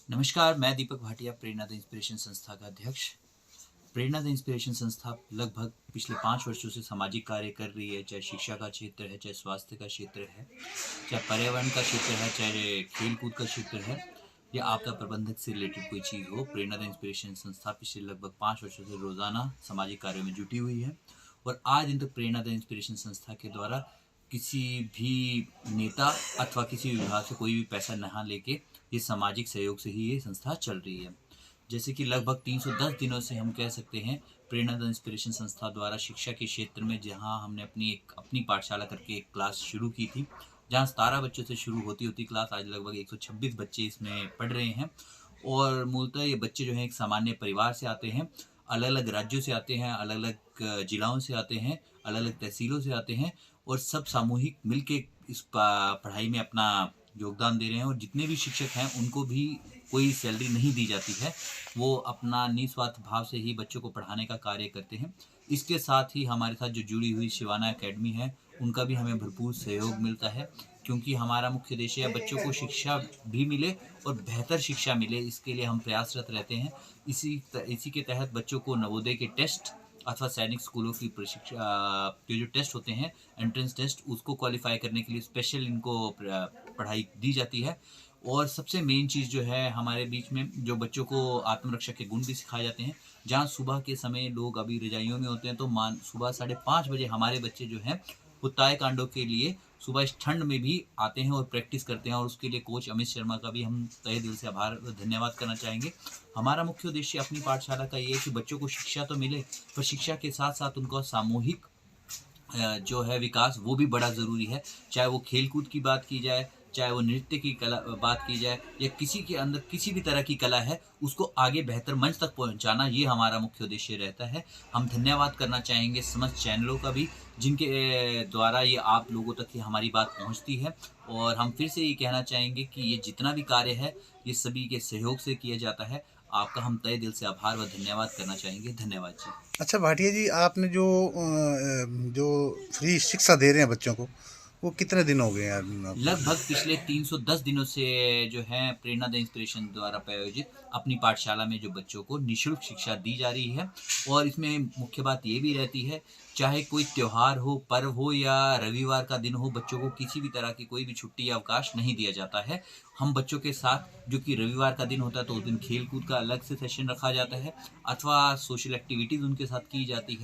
नमस्कार, मैं दीपक भाटिया, प्रेरणा the inspiration संस्था का अध्यक्ष। प्रेरणा द इंस्पिरेशन संस्था लगभग पिछले 5 वर्षों से सामाजिक कार्य कर रही है, चाहे शिक्षा का क्षेत्र है, चाहे स्वास्थ्य का क्षेत्र है, चाहे पर्यावरण का क्षेत्र है, चाहे खेल-कूद का क्षेत्र है या आपदा प्रबंधक से रिलेटेड कोई चीज़ हो। प्रेरणा द इंस्पिरेशन संस्था पिछले लगभग 5 वर्षों से रोज़ाना सामाजिक कार्यों में जुटी हुई है और आज दिन तक प्रेरणा द इंस्पिरेशन संस्था के द्वारा किसी भी नेता अथवा किसी विभाग से कोई भी पैसा ना लेके ये सामाजिक सहयोग से ही ये संस्था चल रही है। जैसे कि लगभग 310 दिनों से हम कह सकते हैं प्रेरणा द इंस्पिरेशन संस्था द्वारा शिक्षा के क्षेत्र में जहां हमने अपनी पाठशाला करके एक क्लास शुरू की थी, जहां 17 बच्चों से शुरू होती होती क्लास आज लगभग 126 बच्चे इसमें पढ़ रहे हैं। और मूलतः ये बच्चे जो हैं एक सामान्य परिवार से आते हैं, अलग अलग राज्यों से आते हैं, अलग अलग जिलाओं से आते हैं, अलग अलग तहसीलों से आते हैं और सब सामूहिक मिलके इस पढ़ाई में अपना योगदान दे रहे हैं। और जितने भी शिक्षक हैं उनको भी कोई सैलरी नहीं दी जाती है, वो अपना निस्वार्थ भाव से ही बच्चों को पढ़ाने का कार्य करते हैं। इसके साथ ही हमारे साथ जो जुड़ी हुई शिवाना एकेडमी है, उनका भी हमें भरपूर सहयोग मिलता है, क्योंकि हमारा मुख्य उद्देश्य है बच्चों को शिक्षा भी मिले और बेहतर शिक्षा मिले, इसके लिए हम प्रयासरत रहते हैं। इसी के तहत बच्चों को नवोदय के टेस्ट अथवा सैनिक स्कूलों की जो टेस्ट होते हैं, एंट्रेंस टेस्ट, उसको क्वालिफाई करने के लिए स्पेशल इनको पढ़ाई दी जाती है। और सबसे मेन चीज़ जो है, हमारे बीच में जो बच्चों को आत्मरक्षा के गुण भी सिखाए जाते हैं। जहाँ सुबह के समय लोग अभी रजाइयों में होते हैं, तो सुबह 5:30 बजे हमारे बच्चे जो हैं वो ताइक्वांडो के लिए सुबह इस ठंड में भी आते हैं और प्रैक्टिस करते हैं। और उसके लिए कोच अमित शर्मा का भी हम तहे दिल से आभार धन्यवाद करना चाहेंगे। हमारा मुख्य उद्देश्य अपनी पाठशाला का ये है कि बच्चों को शिक्षा तो मिले, पर शिक्षा के साथ साथ उनका सामूहिक जो है विकास वो भी बड़ा ज़रूरी है। चाहे वो खेल-कूद की बात की जाए, चाहे वो नृत्य की कला बात की जाए, या किसी के अंदर किसी भी तरह की कला है, उसको आगे बेहतर मंच तक पहुँचाना, ये हमारा मुख्य उद्देश्य रहता है। हम धन्यवाद करना चाहेंगे समस्त चैनलों का भी, जिनके द्वारा ये आप लोगों तक ये हमारी बात पहुँचती है। और हम फिर से ये कहना चाहेंगे कि ये जितना भी कार्य है, ये सभी के सहयोग से किया जाता है। आपका हम तहे दिल से आभार व धन्यवाद करना चाहेंगे। धन्यवाद जी। अच्छा भाटिया जी, आपने जो फ्री शिक्षा दे रहे हैं बच्चों को, वो कितने दिन हो गए हैं आप? लगभग पिछले 310 दिनों से जो है प्रेरणा द इंस्पिरेशन द्वारा प्रायोजित अपनी पाठशाला में जो बच्चों को निःशुल्क शिक्षा दी जा रही है। और इसमें मुख्य बात ये भी रहती है, चाहे कोई त्योहार हो, पर्व हो या रविवार का दिन हो, बच्चों को किसी भी तरह की कोई भी छुट्टी या अवकाश नहीं दिया जाता है। हम बच्चों के साथ, जो कि रविवार का दिन होता है तो उस दिन खेल कूद का अलग से सेशन रखा जाता है, अथवा सोशल एक्टिविटीज़ उनके साथ की जाती है।